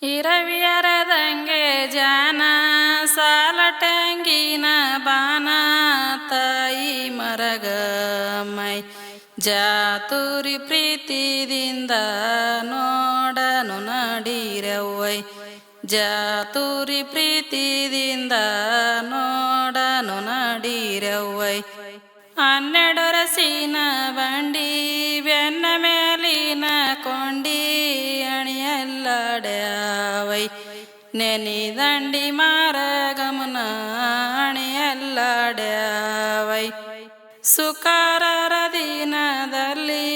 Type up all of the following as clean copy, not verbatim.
ಇರವಿಯರದಂಗೆ ಜಾನ ಸಾಲಟಂಗಿನ ಬಾನ ತಾಯಿ ಮರಗಮೈ ಜಾತುರಿ ಪ್ರೀತಿದಿಂದ ನೋಡನು ನಡೀರವ್ವೈ ಜಾತುರಿ ಪ್ರೀತಿದಿಂದ ನೋಡನು ನಡೀರವ್ವೈ 12 ರಸಿನ ಬಂಡಿ ಬೆನ್ನ ಮೇಲಿನ ಕೊಂಡಿ ಅಣಿಯಲ್ಲಾಡ್ಯಾವೈ ನೆನಿದಂಡಿ ಮಾರಗಮನ ಅಣಿಯಲ್ಲಾಡ್ಯಾವೈ ಸುಕಾರರ ದಿನದಲ್ಲಿ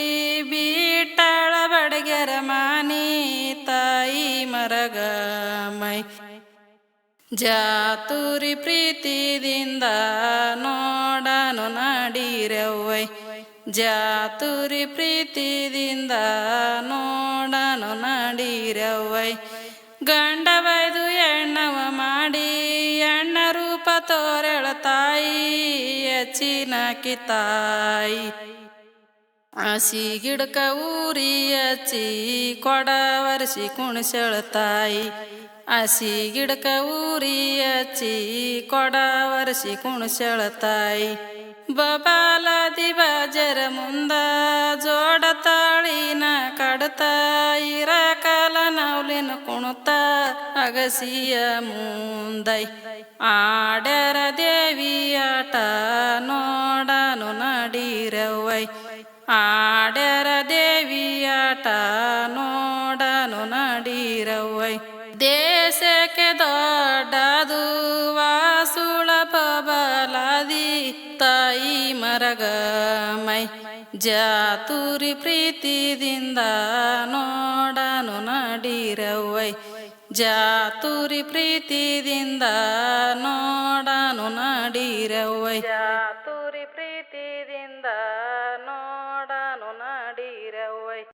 ಬೀಟಳ ಬಡಗೆರ ಮಾನಿ ತಾಯಿ ಮರಗಮೈ ಜಾತುರಿ ಪ್ರೀತಿದಿಂದ ನೋಡನು ನಡೀರವ್ವೈ ಜಾತುರಿ ಪ್ರೀತಿದಿಂದ ನೋಡನು ನಡೀರವ್ವೈ ಗಂಡ ಬೈದು ಎಣ್ಣವ ಮಾಡಿ ಎಣ್ಣ ರೂಪ ತೋರೆಳ ತಾಯಿ ಅಚ್ಚಿನಾಕಿ ತಾಯಿ ಹಸಿ ಗಿಡಕ ಊರಿ ಹಚ್ಚಿ ಕೊಡ ವರ್ಷಿ ಕುಣಿಸಳ ತಾಯಿ ಹಸಿ ಗಿಡಕ ಊರಿ ಹಚ್ಚಿ ಕೊಡ ವರ್ಷಿ ಕುಣಿಸಳ ತಾಯಿ ಬಬಾಲದಿ ಬಾಜರ ಮುಂದ ಜೋಡ ತಾಳಿನ ಕಡತ ಇರಕಾಲ ನವ್ಲಿನ ಕುಣುತ್ತ ಅಗಸಿಯ ಮುಂದೈ ಆಡ್ಯಾರ ದೇವಿ ಆಟ ನೋಡನು ನಡೀರವ್ವೈ ಆಡ್ಯಾರ ದೇವಿ ಆಟ ನೋಡನು ನಡೀರವ್ವೈ ದೇಶಕ್ಕೆ ದೊಡ್ಡದು ವಾಸುಳ ಬಬಲಾದಿ ತಾಯಿ ಮರಗಮೈ ಜಾತುರಿ ಪ್ರೀತಿದಿಂದ ನೋಡನು ನಡೀರವ್ವೈ ಜಾತುರಿ ಪ್ರೀತಿದಿಂದ ನೋಡನು ನಡೀರವ್ವೈ ಜಾತುರಿ ಪ್ರೀತಿದಿಂದ